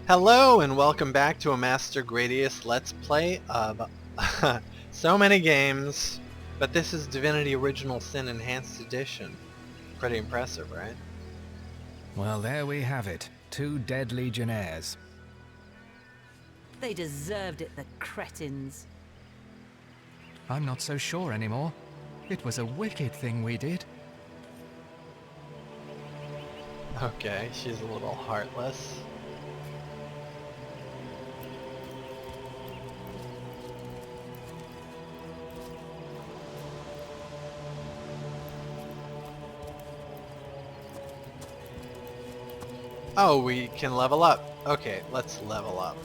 Hello and welcome back to a Master Gradius Let's Play of so many games, but this is Divinity Original Sin Enhanced Edition. Pretty impressive, right? Well, there we have it. 2 dead legionnaires. They deserved it, the cretins. I'm not so sure anymore. It was a wicked thing we did. Okay, she's a little heartless. Oh, we can level up. Okay, let's level up.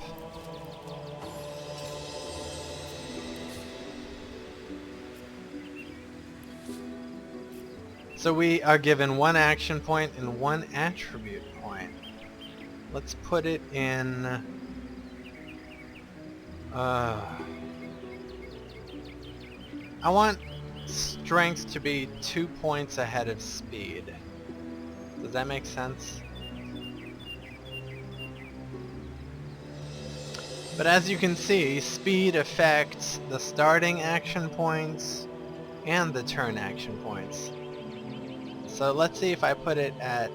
So we are given 1 action point and 1 attribute point. Let's put it in... I want strength to be 2 points ahead of speed. Does that make sense? But as you can see, speed affects the starting action points and the turn action points. So let's see if I put it at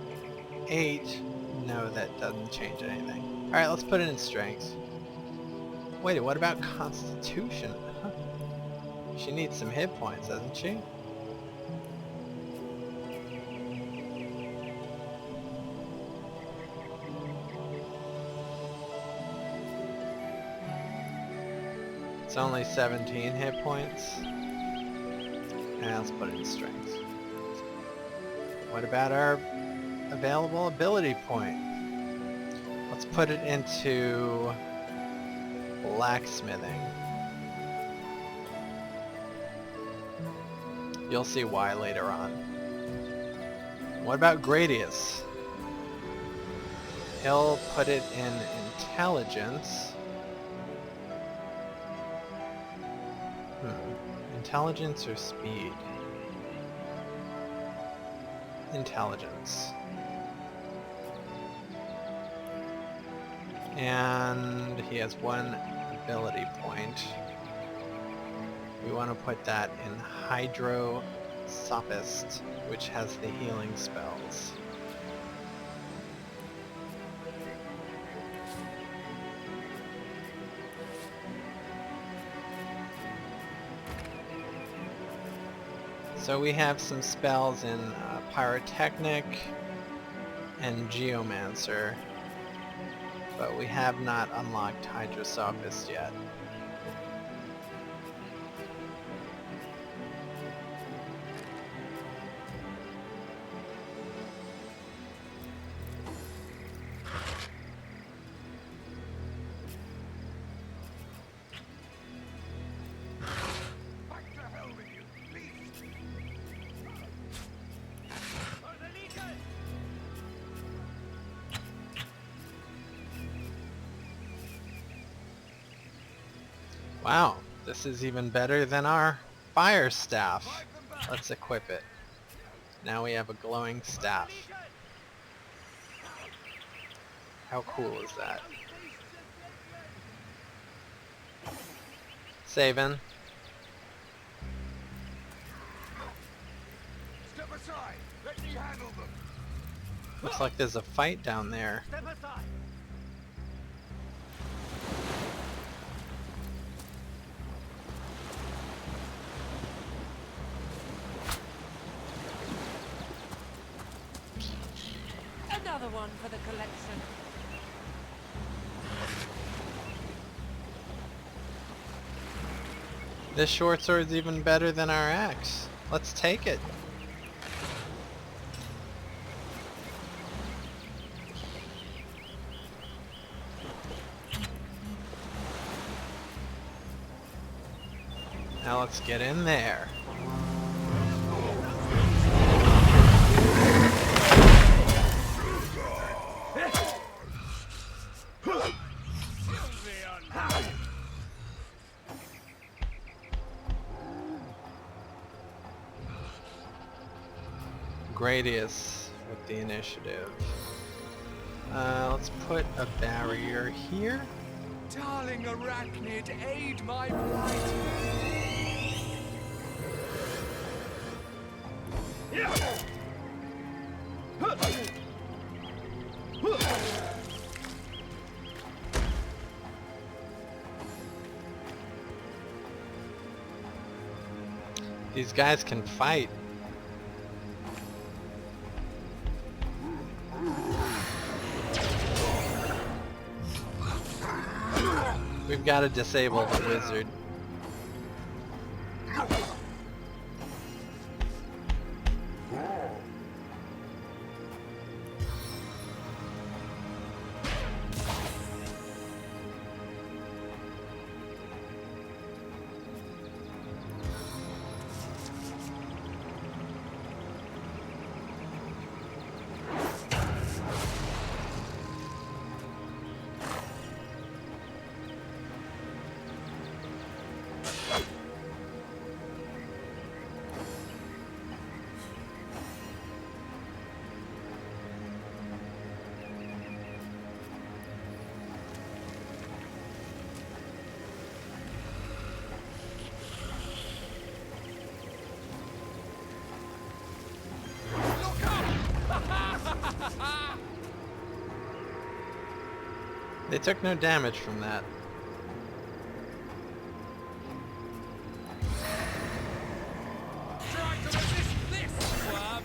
8. No, that doesn't change anything. Alright, let's put it in strength. Wait, what about constitution? Huh. She needs some hit points, doesn't she? It's only 17 hit points. And let's put it in strength. What about our available ability point? Let's put it into blacksmithing. You'll see why later on. What about Gradius? He'll put it in intelligence. Intelligence or speed? Intelligence. And he has 1 ability point. We want to put that in Hydro Sophist, which has the healing spells. So we have some spells in Pyrotechnic and Geomancer, but we have not unlocked Hydrosophist yet. Wow, this is even better than our fire staff. Let's equip it. Now we have a glowing staff. How cool is that? Saving. Step aside. Let me handle them. Looks like there's a fight down there. Step aside. Another one for the collection. This short sword's even better than our axe. Let's take it. Now let's get in there. Gradius with the initiative. Let's put a barrier here. Darling arachnid, aid my plight. These guys can fight. We've got to disable the wizard. They took no damage from that. Try to resist this, squab.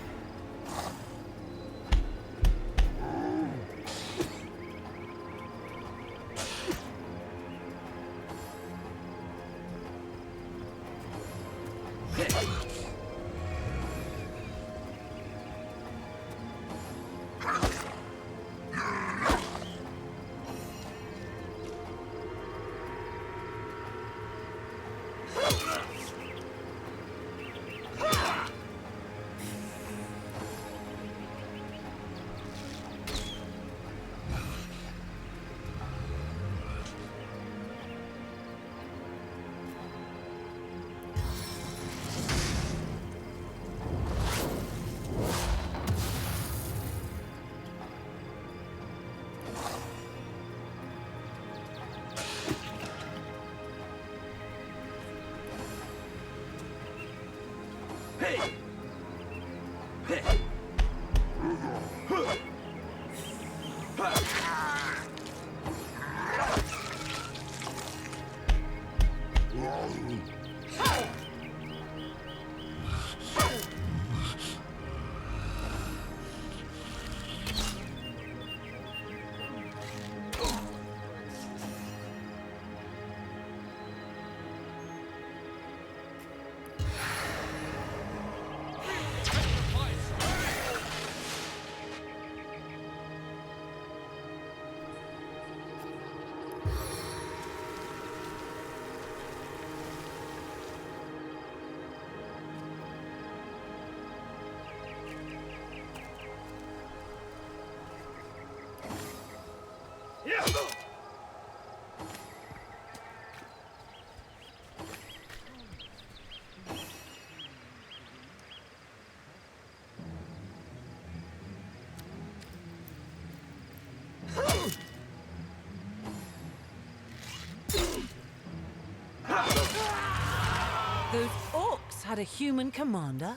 Those orcs had a human commander?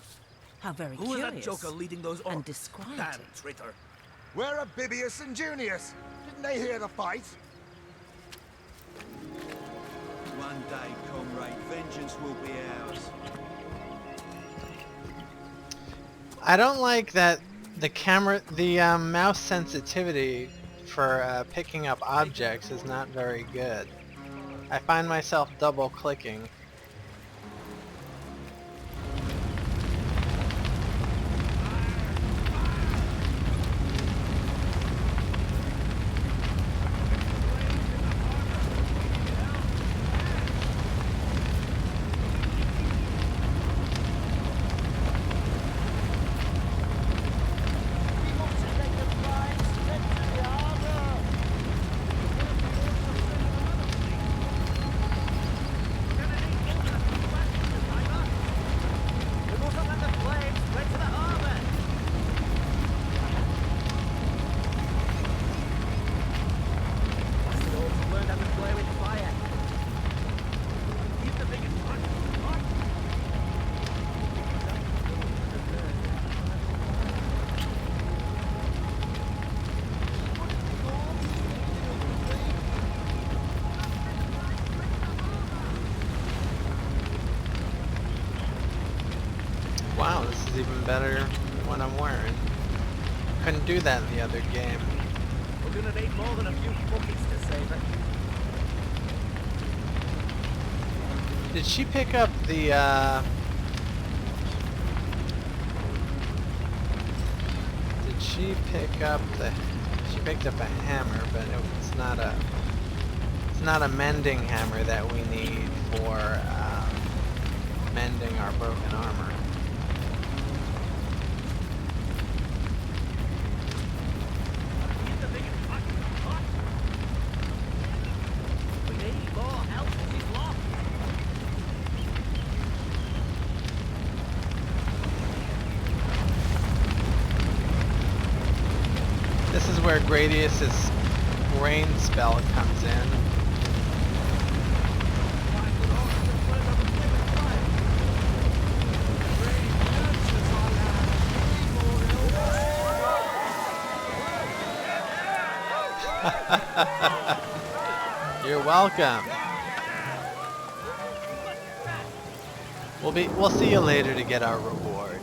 How very Who was curious. that joker leading those orcs? And described Damn it. traitor. Where are Bibius and Junius? Didn't they hear the fight? One day, comrade, vengeance will be ours. I don't like that the mouse sensitivity for picking up objects is not very good. I find myself double clicking. better than what I'm wearing. Couldn't do that in the other game. We're gonna need more than a few buckets to save it. Did she pick up the, Did she pick up the... She picked up a hammer, but it's not a mending hammer that we need for, mending our broken armor. We need more help with this lock. This is where Gradius's rain spell comes in. You're welcome. We'll see you later to get our reward.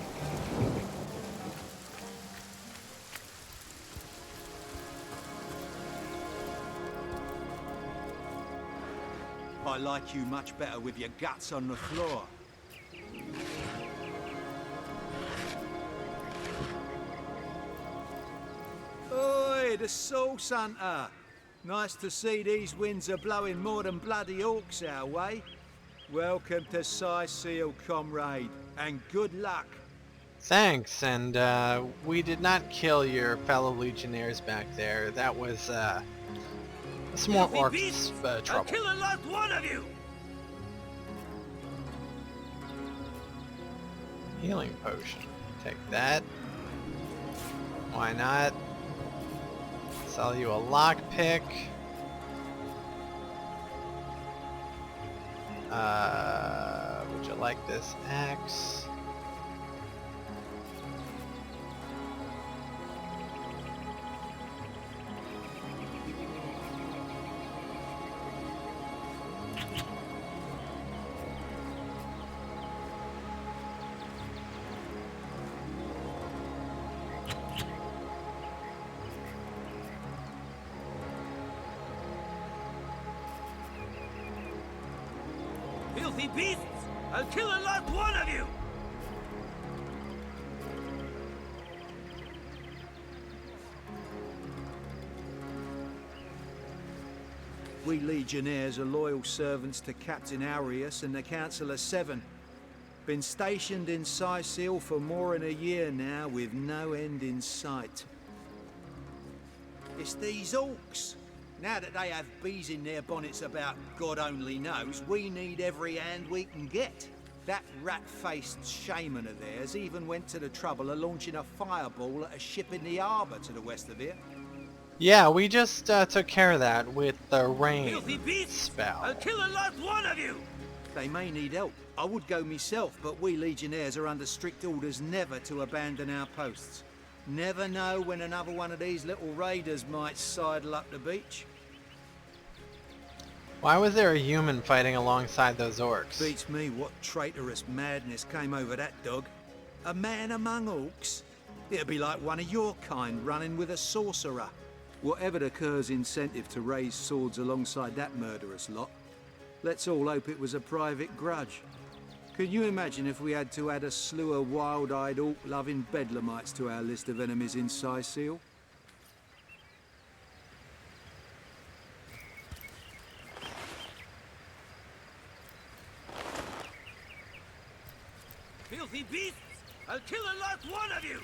I like you much better with your guts on the floor. Oi, the Sauce Hunter! Nice to see these winds are blowing more than bloody orcs our way. Welcome to Seal, comrade, and good luck. Thanks, and we did not kill your fellow legionnaires back there. That was some more orcs I'll trouble. kill the last one of you! Healing potion. Take that. Why not? Sell you a lockpick. Would you like this axe? Filthy beasts! I'll kill the last one of you! We Legionnaires are loyal servants to Captain Arius and the Council of Seven. Been stationed in Seal for more than a year now with no end in sight. It's these orcs. Now that they have bees in their bonnets about God only knows, we need every hand we can get. That rat-faced shaman of theirs even went to the trouble of launching a fireball at a ship in the harbour to the west of here. Yeah, we just took care of that with the rain Filthy beasts! spell. I'll kill the last one of you! They may need help. I would go myself, but we Legionnaires are under strict orders never to abandon our posts. Never know when another one of these little raiders might sidle up the beach. Why was there a human fighting alongside those orcs? Beats me what traitorous madness came over that dog. A man among orcs? It'd be like one of your kind running with a sorcerer. Whatever the Cur's incentive to raise swords alongside that murderous lot, let's all hope it was a private grudge. Can you imagine if we had to add a slew of wild-eyed orc-loving bedlamites to our list of enemies in Seal? Filthy beasts! I'll kill the last one of you!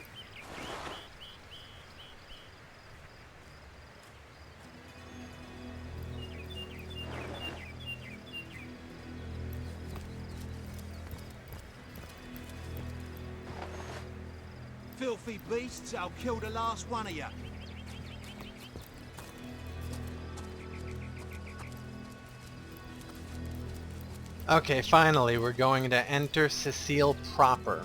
Filthy beasts, I'll kill the last one of you. Okay, finally, we're going to enter Cecile proper.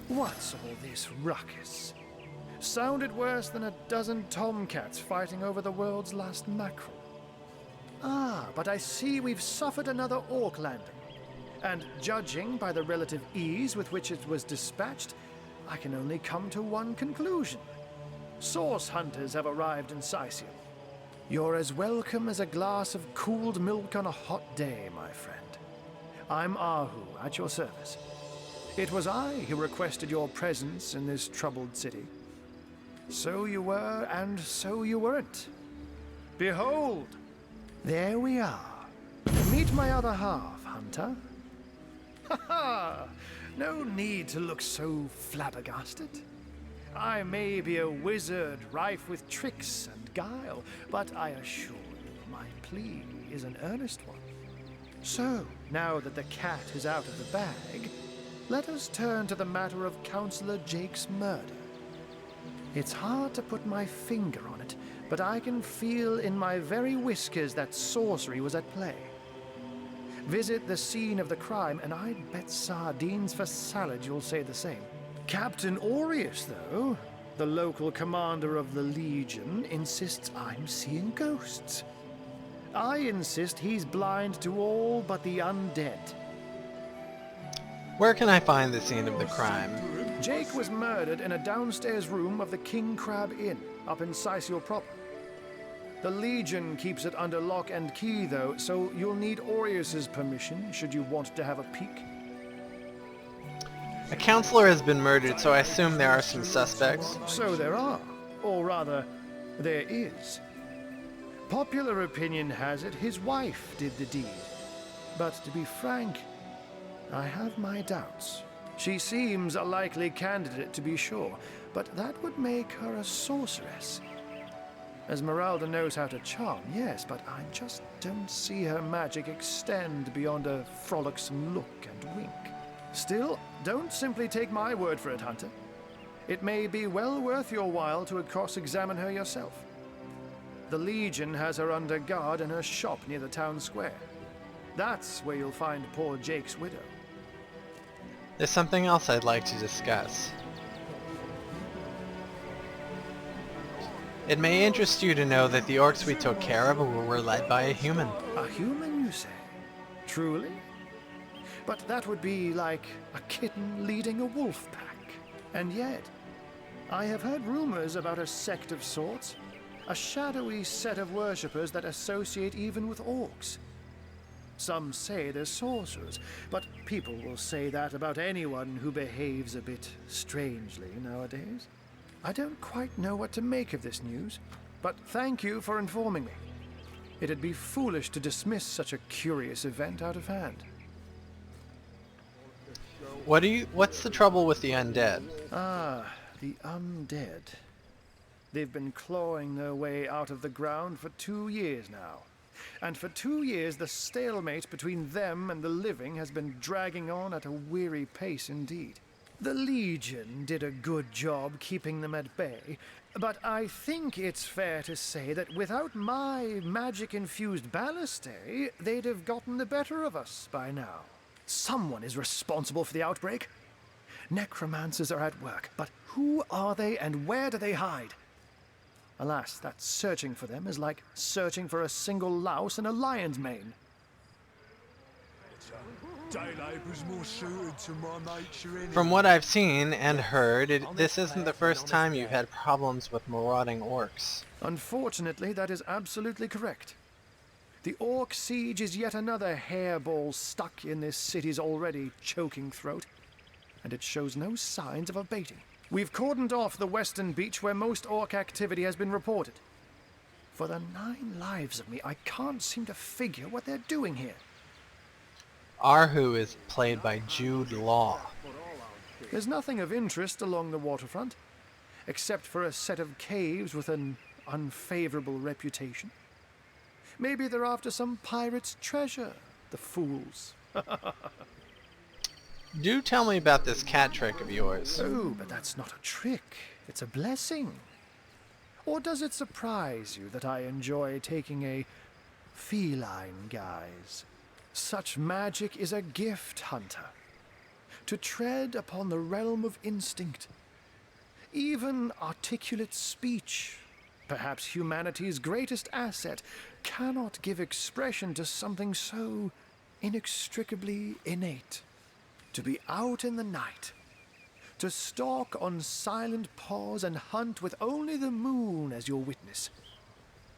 What's all this ruckus? Sounded worse than a dozen tomcats fighting over the world's last mackerel. Ah, but I see we've suffered another orc landing. And judging by the relative ease with which it was dispatched, I can only come to one conclusion. Source hunters have arrived in Sicil. You're as welcome as a glass of cooled milk on a hot day, my friend. I'm Ahu, at your service. It was I who requested your presence in this troubled city. So you were, and so you weren't. Behold, there we are. Meet my other half, Hunter. Ha ha! No need to look so flabbergasted. I may be a wizard rife with tricks and guile, but I assure you my plea is an earnest one. So, now that the cat is out of the bag, let us turn to the matter of Councillor Jake's murder. It's hard to put my finger on it, but I can feel in my very whiskers that sorcery was at play. Visit the scene of the crime, and I'd bet sardines for salad you'll say the same. Captain Aureus, though, the local commander of the Legion, insists I'm seeing ghosts. I insist he's blind to all but the undead. Where can I find the scene of the crime? Jake was murdered in a downstairs room of the King Crab Inn, up in Sicil proper. The Legion keeps it under lock and key, though, so you'll need Aureus's permission should you want to have a peek. A counselor has been murdered, so I assume there are some suspects. So there are, or rather, there is. Popular opinion has it his wife did the deed. But to be frank, I have my doubts. She seems a likely candidate, to be sure, but that would make her a sorceress. Esmeralda knows how to charm, yes, but I just don't see her magic extend beyond a frolicsome look and wink. Still, don't simply take my word for it, Hunter. It may be well worth your while to cross-examine her yourself. The Legion has her under guard in her shop near the town square. That's where you'll find poor Jake's widow. There's something else I'd like to discuss. It may interest you to know that the orcs we took care of were led by a human. A human, you say? Truly? But that would be like a kitten leading a wolf pack. And yet, I have heard rumors about a sect of sorts, a shadowy set of worshippers that associate even with orcs. Some say they're sorcerers, but people will say that about anyone who behaves a bit strangely nowadays. I don't quite know what to make of this news, but thank you for informing me. It'd be foolish to dismiss such a curious event out of hand. What's the trouble with the undead? Ah, the undead. They've been clawing their way out of the ground for 2 years now. And for 2 years, the stalemate between them and the living has been dragging on at a weary pace indeed. The Legion did a good job keeping them at bay, but I think it's fair to say that without my magic-infused ballistay, they'd have gotten the better of us by now. Someone is responsible for the outbreak. Necromancers are at work, but who are they and where do they hide? Alas, that searching for them is like searching for a single louse in a lion's mane. From what I've seen and heard, this isn't the first time you've had problems with marauding orcs. Unfortunately, that is absolutely correct. The orc siege is yet another hairball stuck in this city's already choking throat, and it shows no signs of abating. We've cordoned off the western beach where most orc activity has been reported. For the 9 lives of me, I can't seem to figure what they're doing here. Arhu is played by Jude Law. There's nothing of interest along the waterfront, except for a set of caves with an unfavorable reputation. Maybe they're after some pirate's treasure, the fools. Do tell me about this cat trick of yours. Oh, but that's not a trick. It's a blessing. Or does it surprise you that I enjoy taking a feline guise? Such magic is a gift, Hunter. To tread upon the realm of instinct. Even articulate speech, perhaps humanity's greatest asset, cannot give expression to something so inextricably innate. To be out in the night, to stalk on silent paws and hunt with only the moon as your witness.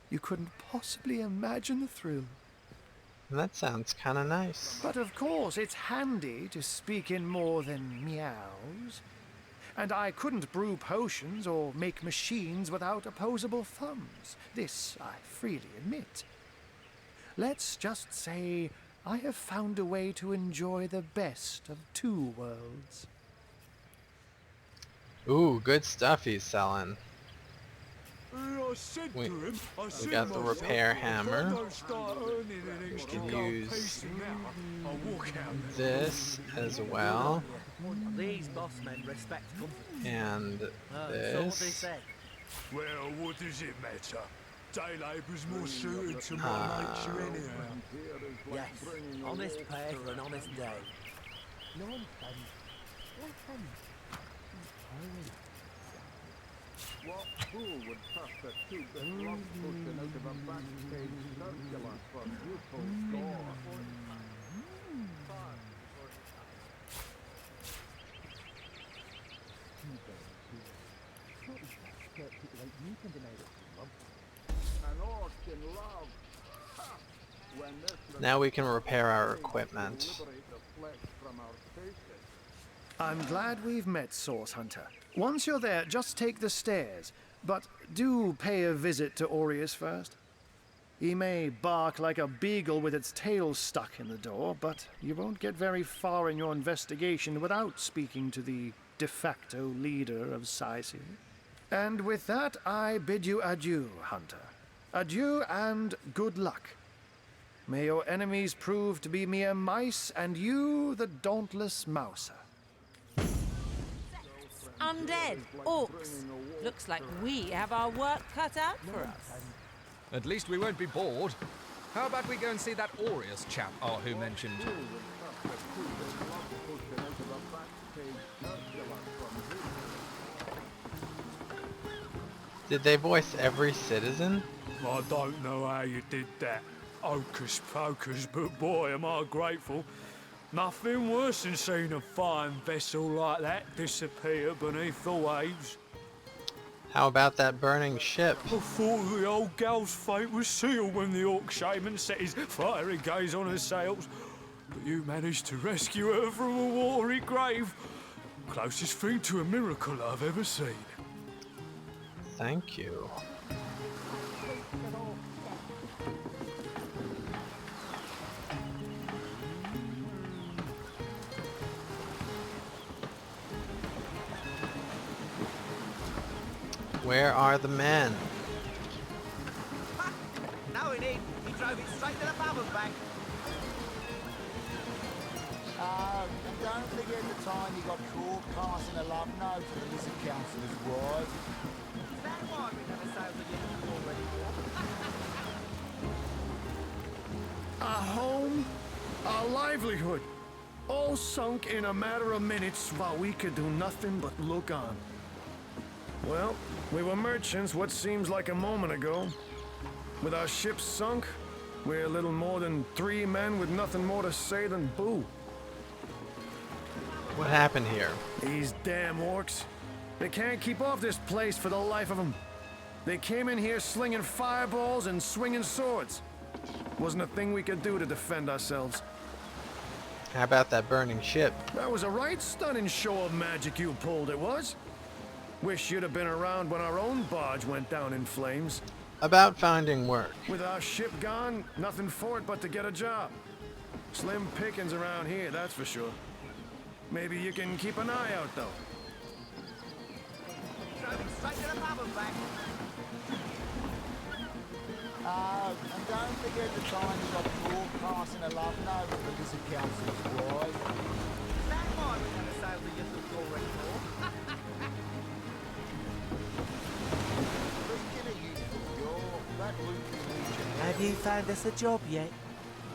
You couldn't possibly imagine the thrill. That sounds kind of nice. But of course, it's handy to speak in more than meows. And I couldn't brew potions or make machines without opposable thumbs. This I freely admit. Let's just say I have found a way to enjoy the best of two worlds. Ooh, good stuff he's selling. We got the repair hammer. We can use this as well. These boss men respect company. And So what they this. said. Well, what does it matter? Day labour's more suited to my nature anyhow. Yes, honest pay for an honest day. What fool would trust a two-bit lump pushing out of a backstage circular for a useful score? An orc in love. Ha! When this Now we can repair our equipment. liberate the flesh from our faces. I'm glad we've met, Source Hunter. Once you're there, just take the stairs. But do pay a visit to Aureus first. He may bark like a beagle with its tail stuck in the door, but you won't get very far in your investigation without speaking to the de facto leader of Sicily. And with that, I bid you adieu, Hunter. Adieu and good luck. May your enemies prove to be mere mice, and you the dauntless mouser. Undead, orcs. Looks like we have our work cut out for us. At least we won't be bored. How about we go and see that Aureus chap Ahu mentioned? Did they voice every citizen? I don't know how you did that, hocus pocus, but boy am I grateful. Nothing worse than seeing a fine vessel like that disappear beneath the waves. How about that burning ship? I thought the old gal's fate was sealed when the orc shaman set his fiery gaze on her sails. But you managed to rescue her from a watery grave. Closest thing to a miracle I've ever seen. Thank you. Where are the men? Now we need. He drove it straight to the pub and back. And don't forget the time you got caught passing a love note to the Lizard Councillor's wife. Is that why we never sailed the Unicorn anymore? A home, a livelihood, all sunk in a matter of minutes while we could do nothing but look on. Well, we were merchants what seems like a moment ago. With our ship sunk, we're little more than 3 men with nothing more to say than boo. What happened here? These damn orcs. They can't keep off this place for the life of them. They came in here slinging fireballs and swinging swords. Wasn't a thing we could do to defend ourselves. How about that burning ship? That was a right stunning show of magic you pulled, it was. Wish you'd have been around when our own barge went down in flames. About finding work. With our ship gone, nothing for it but to get a job. Slim pickings around here, that's for sure. Maybe you can keep an eye out, though. Drove it straight to the pub and back. And don't forget the time you got caught passing a love note to the Lizard Councillor's wife. Is that why we never sailed the Unicorn anymore? Speaking of unicorn, you're that Luke Legion. Have you found us a job yet?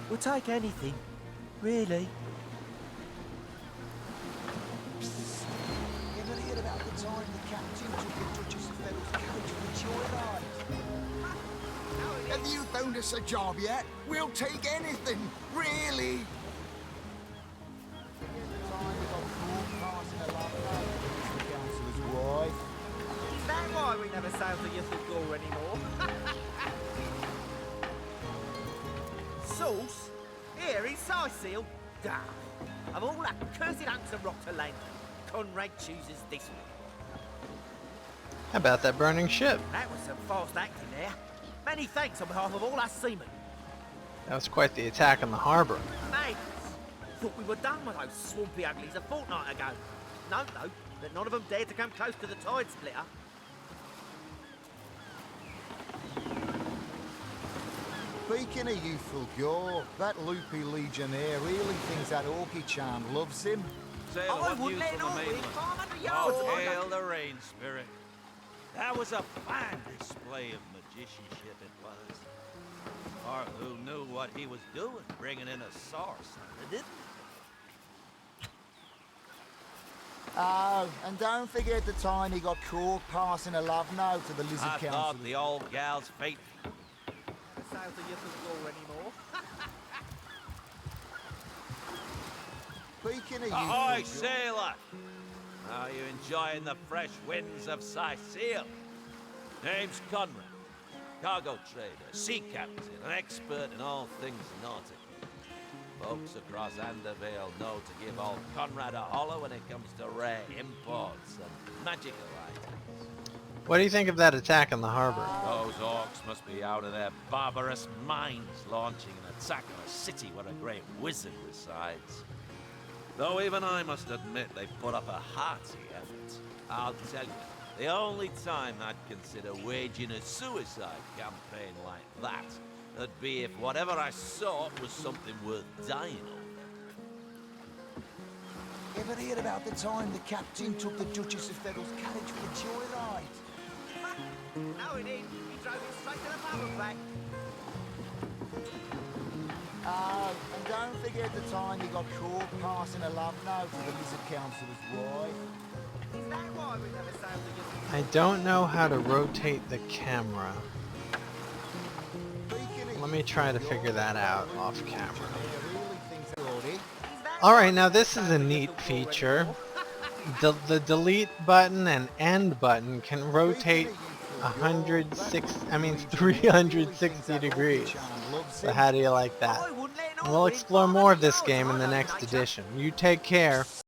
We'll take anything, really. You ever heard about the time the captain took the Duchess of Fennel's carriage for joyride? Have you found us a job yet? We'll take anything, really. sails of your Thagor anymore. Sauce? Here in Seal? Duh. Of all that cursed hunks of rock to land, Conrad chooses this one. How about that burning ship? That was some fast acting there. Many thanks on behalf of all us seamen. That was quite the attack on the harbor. Mates, thought we were done with those swampy uglies a fortnight ago. No, but none of them dared to come close to the tide splitter. Speaking of youthful gore, that loopy legionnaire really thinks that Orky charm loves him. I wouldn't let it all win 500 yards. Oh, hail the rain spirit. That was a fine display of magicianship it was. Or who knew what he was doing, bringing in a source, didn't he? Oh, and don't forget the time he got caught passing a love note to the Lizard I Council. thought the old gal's fate. The sails of your Thagor anymore. Speaking of Ahoy, youthful sailor! Are you enjoying the fresh winds of Seal? Name's Conrad. Cargo trader, sea captain, an expert in all things nautical. Folks across Andervale know to give old Conrad a holler when it comes to rare imports and magical items. What do you think of that attack on the harbor? Those orcs must be out of their barbarous minds launching an attack on a city where a great wizard resides. Though even I must admit they put up a hearty effort. I'll tell you, the only time I'd consider waging a suicide campaign like that would be if whatever I sought was something worth dying over. Ever hear about the time the captain took the Duchess of Federal's carriage for a joyride? No, he didn't. He drove it straight to the pub and back. Oh, and don't forget the time he got caught passing a love note to the Lizard Councilor's wife. Is that why we never sailed to your I don't know how to rotate the camera. Let me try to figure that out off camera. Alright, now this is a neat feature. The delete button and end button can rotate 360 degrees. So how do you like that? And we'll explore more of this game in the next edition. You take care.